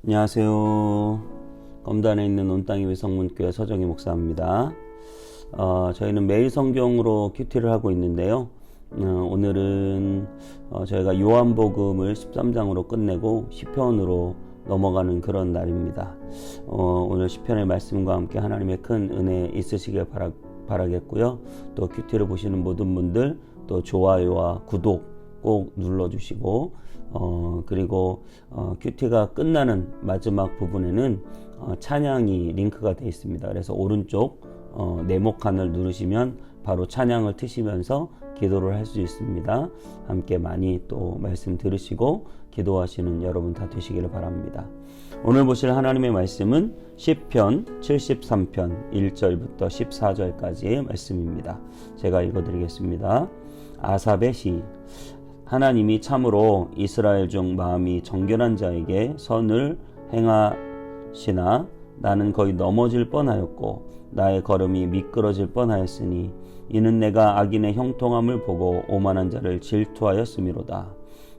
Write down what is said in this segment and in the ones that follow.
안녕하세요. 검단에 있는 온땅이 외성문교회 서정희 목사입니다. 저희는 매일 성경으로 큐티를 하고 있는데요. 오늘은 저희가 요한복음을 13장으로 끝내고 시편으로 넘어가는 그런 날입니다. 오늘 시편의 말씀과 함께 하나님의 큰 은혜 있으시길 바라겠고요. 또 큐티를 보시는 모든 분들 또 좋아요와 구독 꼭 눌러주시고 그리고 큐티가 끝나는 마지막 부분에는 찬양이 링크가 되어 있습니다. 그래서 오른쪽 네모칸을 누르시면 바로 찬양을 트시면서 기도를 할 수 있습니다. 함께 많이 또 말씀 들으시고 기도하시는 여러분 다 되시기를 바랍니다. 오늘 보실 하나님의 말씀은 시편 73편 1절부터 14절까지의 말씀입니다. 제가 읽어드리겠습니다. 아삽의 시. 하나님이 참으로 이스라엘 중 마음이 정결한 자에게 선을 행하시나 나는 거의 넘어질 뻔하였고 나의 걸음이 미끄러질 뻔하였으니 이는 내가 악인의 형통함을 보고 오만한 자를 질투하였음이로다.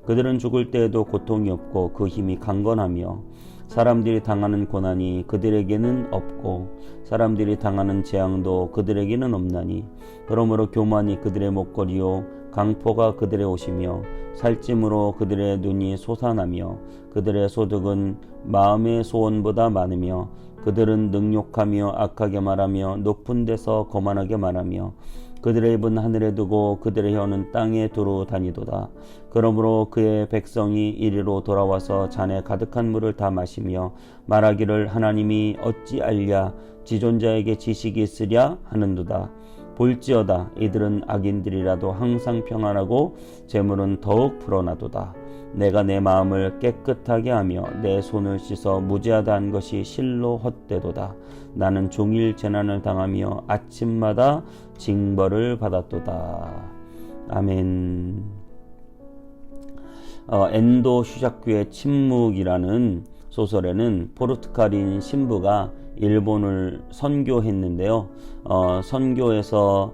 그들은 죽을 때에도 고통이 없고 그 힘이 강건하며 사람들이 당하는 고난이 그들에게는 없고 사람들이 당하는 재앙도 그들에게는 없나니 그러므로 교만이 그들의 목걸이요 강포가 그들의 옷이며 살찜으로 그들의 눈이 솟아나며 그들의 소득은 마음의 소원보다 많으며 그들은 능욕하며 악하게 말하며 높은 데서 거만하게 말하며 그들의 입은 하늘에 두고 그들의 혀는 땅에 두루 다니도다. 그러므로 그의 백성이 이리로 돌아와서 잔에 가득한 물을 다 마시며 말하기를 하나님이 어찌 알랴 지존자에게 지식이 있으랴 하는도다. 볼지어다 이들은 악인들이라도 항상 평안하고 재물은 더욱 불어나도다. 내가 내 마음을 깨끗하게 하며 내 손을 씻어 무죄하다 한 것이 실로 헛되도다. 나는 종일 재난을 당하며 아침마다 징벌을 받았도다. 아멘. 엔도 슈자쿠의 침묵이라는 소설에는 포르투갈인 신부가 일본을 선교했는데요. 선교에서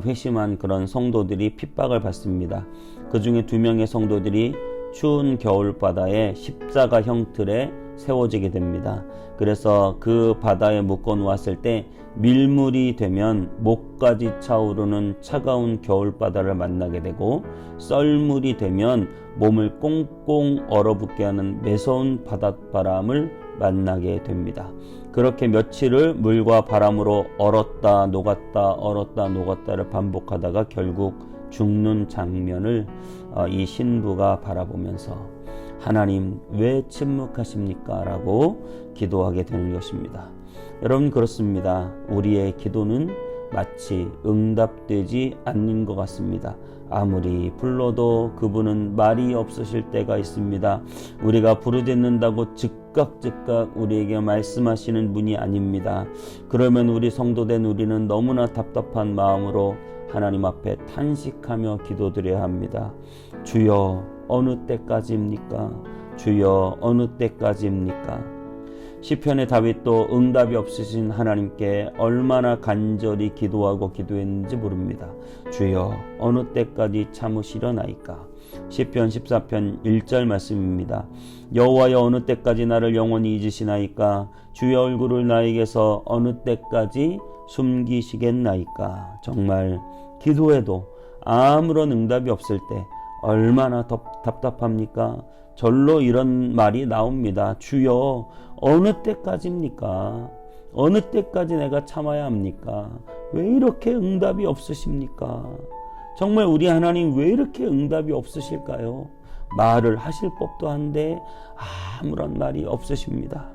회심한 그런 성도들이 핍박을 받습니다. 그 중에 2명의 성도들이 추운 겨울바다에 십자가형 틀에 세워지게 됩니다. 그래서 그 바다에 묶어 놓았을 때 밀물이 되면 목까지 차오르는 차가운 겨울바다를 만나게 되고 썰물이 되면 몸을 꽁꽁 얼어붙게 하는 매서운 바닷바람을 만나게 됩니다. 그렇게 며칠을 물과 바람으로 얼었다 녹았다 얼었다 녹았다를 반복하다가 결국 죽는 장면을 이 신부가 바라보면서 하나님 왜 침묵하십니까? 라고 기도하게 되는 것입니다. 여러분 그렇습니다. 우리의 기도는 마치 응답되지 않는 것 같습니다. 아무리 불러도 그분은 말이 없으실 때가 있습니다. 우리가 부르짖는다고 즉각 우리에게 말씀하시는 분이 아닙니다. 그러면 우리 성도된 우리는 너무나 답답한 마음으로 하나님 앞에 탄식하며 기도드려야 합니다. 주여 어느 때까지입니까? 주여 어느 때까지입니까? 시편의 다윗도 응답이 없으신 하나님께 얼마나 간절히 기도하고 기도했는지 모릅니다. 주여 어느 때까지 참으시려나이까? 시편 14편 1절 말씀입니다. 여호와여 어느 때까지 나를 영원히 잊으시나이까? 주의 얼굴을 나에게서 어느 때까지 숨기시겠나이까? 정말 기도해도 아무런 응답이 없을 때 얼마나 답답합니까? 절로 이런 말이 나옵니다. 주여 어느 때까지입니까? 어느 때까지 내가 참아야 합니까? 왜 이렇게 응답이 없으십니까? 정말 우리 하나님 왜 이렇게 응답이 없으실까요? 말을 하실 법도 한데 아무런 말이 없으십니다.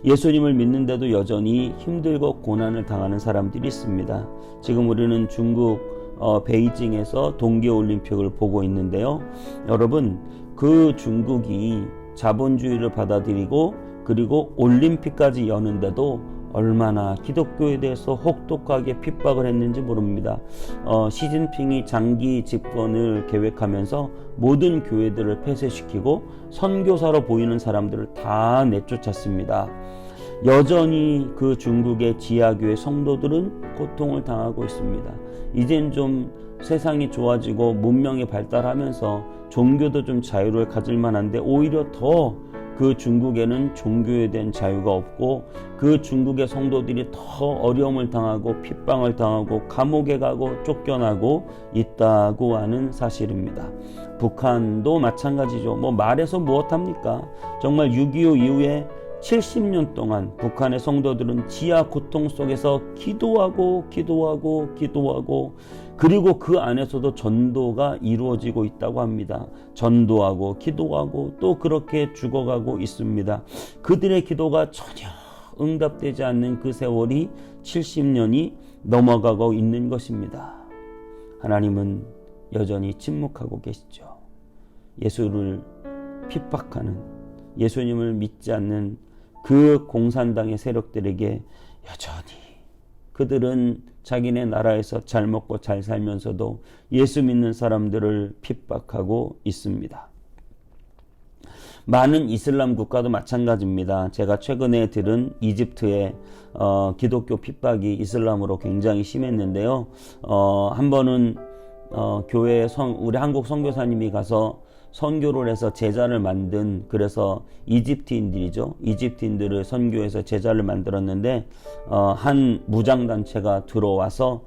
예수님을 믿는데도 여전히 힘들고 고난을 당하는 사람들이 있습니다. 지금 우리는 중국 베이징에서 동계올림픽을 보고 있는데요. 여러분 그 중국이 자본주의를 받아들이고 그리고 올림픽까지 여는데도 얼마나 기독교에 대해서 혹독하게 핍박을 했는지 모릅니다. 시진핑이 장기 집권을 계획하면서 모든 교회들을 폐쇄시키고 선교사로 보이는 사람들을 다 내쫓았습니다. 여전히 그 중국의 지하교회 성도들은 고통을 당하고 있습니다. 이젠 좀 세상이 좋아지고 문명이 발달하면서 종교도 좀 자유를 가질 만한데 오히려 더 그 중국에는 종교에 대한 자유가 없고 그 중국의 성도들이 더 어려움을 당하고 핍박을 당하고 감옥에 가고 쫓겨나고 있다고 하는 사실입니다. 북한도 마찬가지죠. 뭐 말해서 무엇합니까? 정말 6.25 이후에 70년 동안 북한의 성도들은 지하 고통 속에서 기도하고 그리고 그 안에서도 전도가 이루어지고 있다고 합니다. 전도하고 기도하고 또 그렇게 죽어가고 있습니다. 그들의 기도가 전혀 응답되지 않는 그 세월이 70년이 넘어가고 있는 것입니다. 하나님은 여전히 침묵하고 계시죠. 예수를 핍박하는, 예수님을 믿지 않는 그 공산당의 세력들에게 여전히 그들은 자기네 나라에서 잘 먹고 잘 살면서도 예수 믿는 사람들을 핍박하고 있습니다. 많은 이슬람 국가도 마찬가지입니다. 제가 최근에 들은 이집트의 기독교 핍박이 이슬람으로 굉장히 심했는데요. 한 번은 교회에 우리 한국 선교사님이 가서 선교를 해서 제자를 만든, 그래서 이집트인들이죠. 이집트인들을 선교해서 제자를 만들었는데 한 무장단체가 들어와서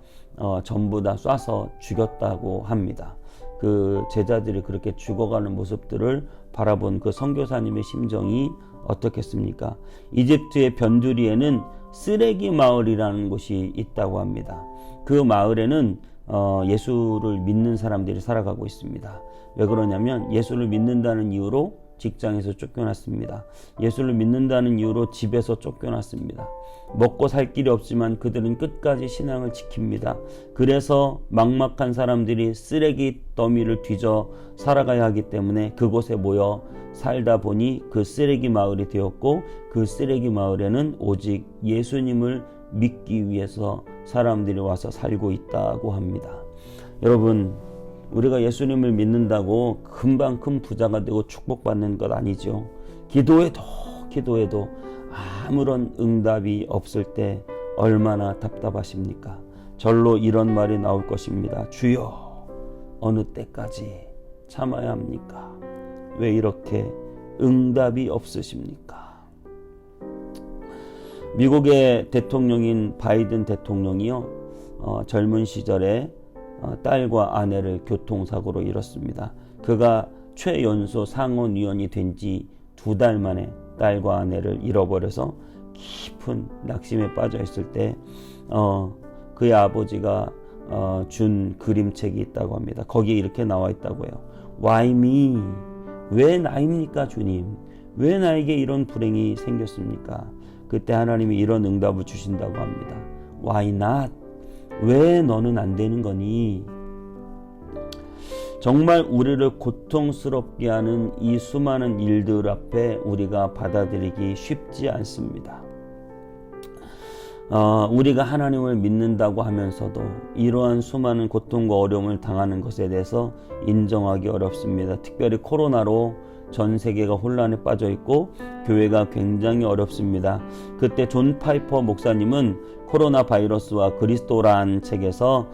전부 다 쏴서 죽였다고 합니다. 그 제자들이 그렇게 죽어가는 모습들을 바라본 그 선교사님의 심정이 어떻겠습니까? 이집트의 변두리에는 쓰레기 마을이라는 곳이 있다고 합니다. 그 마을에는 예수를 믿는 사람들이 살아가고 있습니다. 왜 그러냐면 예수를 믿는다는 이유로 직장에서 쫓겨났습니다. 예수를 믿는다는 이유로 집에서 쫓겨났습니다. 먹고 살 길이 없지만 그들은 끝까지 신앙을 지킵니다. 그래서 막막한 사람들이 쓰레기 더미를 뒤져 살아가야 하기 때문에 그곳에 모여 살다 보니 그 쓰레기 마을이 되었고, 그 쓰레기 마을에는 오직 예수님을 믿기 위해서 사람들이 와서 살고 있다고 합니다. 여러분, 우리가 예수님을 믿는다고 금방 큰 부자가 되고 축복받는 것 아니죠. 기도해도 아무런 응답이 없을 때 얼마나 답답하십니까? 절로 이런 말이 나올 것입니다. 주여, 어느 때까지 참아야 합니까? 왜 이렇게 응답이 없으십니까? 미국의 대통령인 바이든 대통령이요, 젊은 시절에 딸과 아내를 교통사고로 잃었습니다. 그가 최연소 상원의원이 된 지 2달 만에 딸과 아내를 잃어버려서 깊은 낙심에 빠져 있을 때 그의 아버지가 준 그림책이 있다고 합니다. 거기에 이렇게 나와 있다고 해요. Why me? 왜 나입니까, 주님? 왜 나에게 이런 불행이 생겼습니까? 그때 하나님이 이런 응답을 주신다고 합니다. Why not? 왜 너는 안 되는 거니? 정말 우리를 고통스럽게 하는 이 수많은 일들 앞에 우리가 받아들이기 쉽지 않습니다. 우리가 하나님을 믿는다고 하면서도 이러한 수많은 고통과 어려움을 당하는 것에 대해서 인정하기 어렵습니다. 특별히 코로나로 전 세계가 혼란에 빠져 있고 교회가 굉장히 어렵습니다. 그때 존 파이퍼 목사님은 코로나 바이러스와 그리스도란 책에서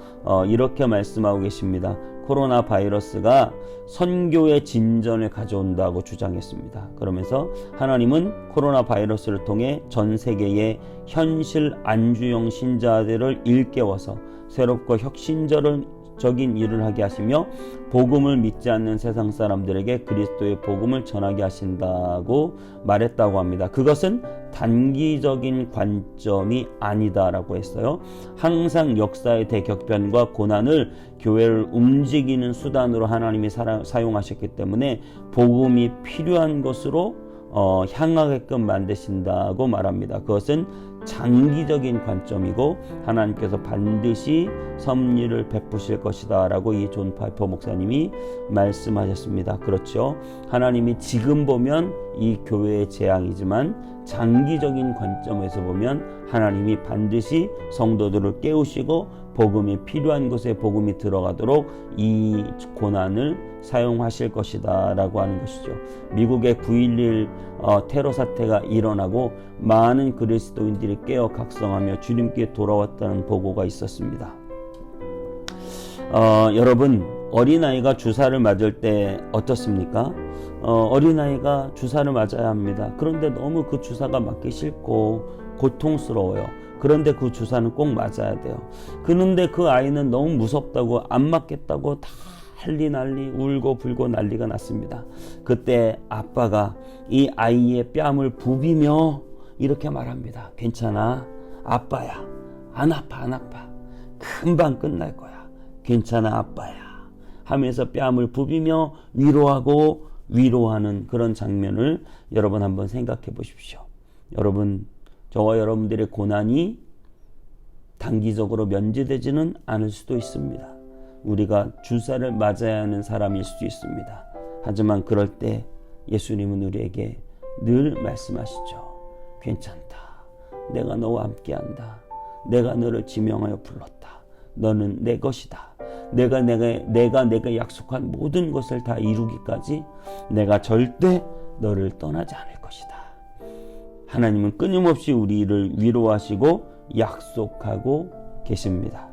이렇게 말씀하고 계십니다. 코로나 바이러스가 선교의 진전을 가져온다고 주장했습니다. 그러면서 하나님은 코로나 바이러스를 통해 전 세계의 현실 안주형 신자들을 일깨워서 새롭고 혁신적인 일을 하게 하시며 복음을 믿지 않는 세상 사람들에게 그리스도의 복음을 전하게 하신다고 말했다고 합니다. 그것은 단기적인 관점이 아니다라고 했어요. 항상 역사의 대격변과 고난을 교회를 움직이는 수단으로 하나님이 사용하셨기 때문에 복음이 필요한 것으로 향하게끔 만드신다고 말합니다. 그것은 장기적인 관점이고 하나님께서 반드시 섭리를 베푸실 것이다 라고 이 존 파이퍼 목사님이 말씀하셨습니다. 그렇죠. 하나님이 지금 보면 이 교회의 재앙이지만 장기적인 관점에서 보면 하나님이 반드시 성도들을 깨우시고 복음이 필요한 곳에 복음이 들어가도록 이 고난을 사용하실 것이다 라고 하는 것이죠. 미국의 9.11 테러 사태가 일어나고 많은 그리스도인들이 깨어 각성하며 주님께 돌아왔다는 보고가 있었습니다. 여러분, 어린아이가 주사를 맞을 때 어떻습니까? 어린아이가 주사를 맞아야 합니다. 그런데 너무 그 주사가 맞기 싫고 고통스러워요. 그런데 그 주사는 꼭 맞아야 돼요. 그런데 그 아이는 너무 무섭다고 안 맞겠다고 다 난리 울고 불고 난리가 났습니다. 그때 아빠가 이 아이의 뺨을 부비며 이렇게 말합니다. 괜찮아, 아빠야. 안 아파, 안 아파. 금방 끝날 거야. 괜찮아, 아빠야. 하면서 뺨을 부비며 위로하고 위로하는 그런 장면을 여러분 한번 생각해 보십시오. 여러분, 저와 여러분들의 고난이 단기적으로 면제되지는 않을 수도 있습니다. 우리가 주사를 맞아야 하는 사람일 수도 있습니다. 하지만 그럴 때 예수님은 우리에게 늘 말씀하시죠. 괜찮다. 내가 너와 함께한다. 내가 너를 지명하여 불렀다. 너는 내 것이다. 내가 내가 약속한 모든 것을 다 이루기까지 내가 절대 너를 떠나지 않을 것이다. 하나님은 끊임없이 우리를 위로하시고 약속하고 계십니다.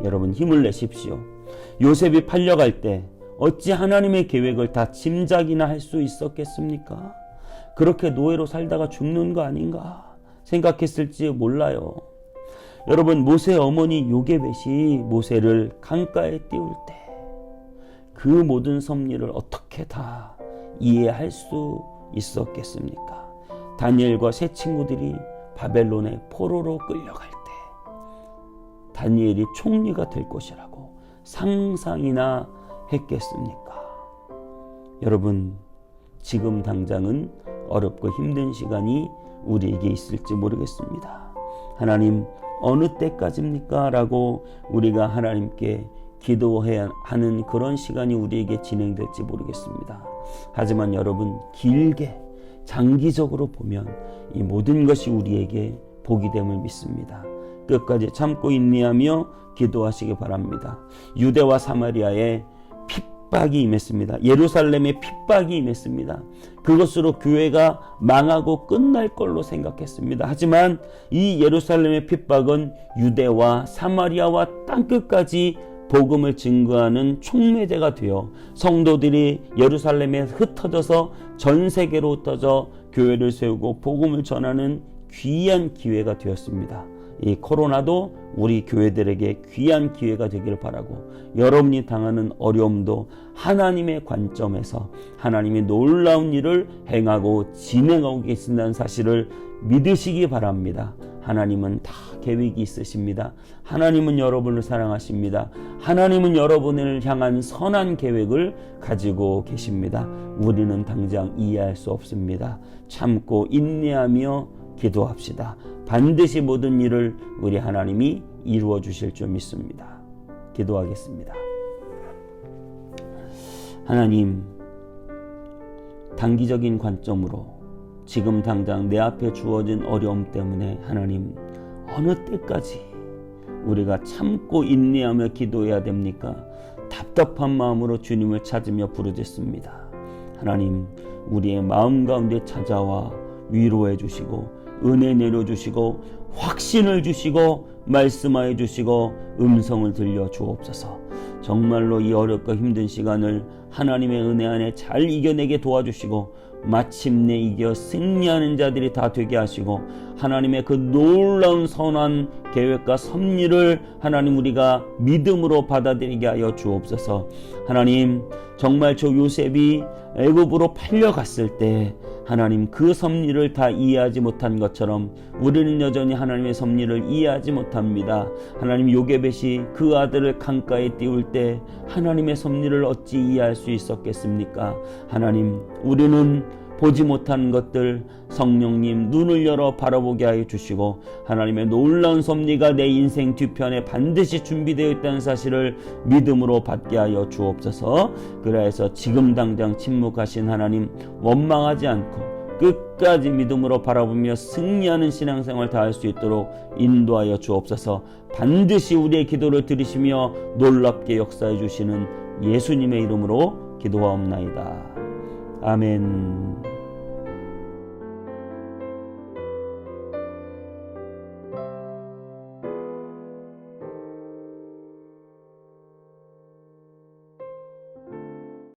여러분, 힘을 내십시오. 요셉이 팔려갈 때 어찌 하나님의 계획을 다 짐작이나 할 수 있었겠습니까? 그렇게 노예로 살다가 죽는 거 아닌가 생각했을지 몰라요. 여러분, 모세의 어머니 요게벳이 모세를 강가에 띄울 때 그 모든 섭리를 어떻게 다 이해할 수 있었겠습니까? 다니엘과 세 친구들이 바벨론의 포로로 끌려갈 때 다니엘이 총리가 될 것이라고 상상이나 했겠습니까? 여러분, 지금 당장은 어렵고 힘든 시간이 우리에게 있을지 모르겠습니다. 하나님, 어느 때까지입니까? 라고 우리가 하나님께 기도해야 하는 그런 시간이 우리에게 진행될지 모르겠습니다. 하지만 여러분, 길게 장기적으로 보면 이 모든 것이 우리에게 복이 됨을 믿습니다. 끝까지 참고 인내하며 기도하시기 바랍니다. 유대와 사마리아에 핍박이 임했습니다. 예루살렘에 핍박이 임했습니다. 그것으로 교회가 망하고 끝날 걸로 생각했습니다. 하지만 이 예루살렘의 핍박은 유대와 사마리아와 땅끝까지 복음을 증거하는 촉매제가 되어 성도들이 예루살렘에 흩어져서 전 세계로 흩어져 교회를 세우고 복음을 전하는 귀한 기회가 되었습니다. 이 코로나도 우리 교회들에게 귀한 기회가 되기를 바라고, 여러분이 당하는 어려움도 하나님의 관점에서 하나님이 놀라운 일을 행하고 진행하고 계신다는 사실을 믿으시기 바랍니다. 하나님은 다 계획이 있으십니다. 하나님은 여러분을 사랑하십니다. 하나님은 여러분을 향한 선한 계획을 가지고 계십니다. 우리는 당장 이해할 수 없습니다. 참고 인내하며 기도합시다. 반드시 모든 일을 우리 하나님이 이루어 주실 줄 믿습니다. 기도하겠습니다. 하나님, 단기적인 관점으로 지금 당장 내 앞에 주어진 어려움 때문에 하나님, 어느 때까지 우리가 참고 인내하며 기도해야 됩니까? 답답한 마음으로 주님을 찾으며 부르짖습니다. 하나님, 우리의 마음 가운데 찾아와 위로해 주시고 은혜 내려주시고 확신을 주시고 말씀하여 주시고 음성을 들려 주옵소서. 정말로 이 어렵고 힘든 시간을 하나님의 은혜 안에 잘 이겨내게 도와주시고 마침내 이겨 승리하는 자들이 다 되게 하시고 하나님의 그 놀라운 선한 계획과 섭리를 하나님 우리가 믿음으로 받아들이게 하여 주옵소서. 하나님, 정말 저 요셉이 애굽으로 팔려갔을 때 하나님 그 섭리를 다 이해하지 못한 것처럼 우리는 여전히 하나님의 섭리를 이해하지 못합니다. 하나님, 요게벳이 그 아들을 강가에 띄울 때 하나님의 섭리를 어찌 이해할 수 있었겠습니까? 하나님, 우리는 보지 못한 것들 성령님 눈을 열어 바라보게 하여 주시고 하나님의 놀라운 섭리가 내 인생 뒤편에 반드시 준비되어 있다는 사실을 믿음으로 받게 하여 주옵소서. 그래서 지금 당장 침묵하신 하나님, 원망하지 않고 끝까지 믿음으로 바라보며 승리하는 신앙생활 다 할 수 있도록 인도하여 주옵소서. 반드시 우리의 기도를 들으시며 놀랍게 역사해 주시는 예수님의 이름으로 기도하옵나이다. 아멘.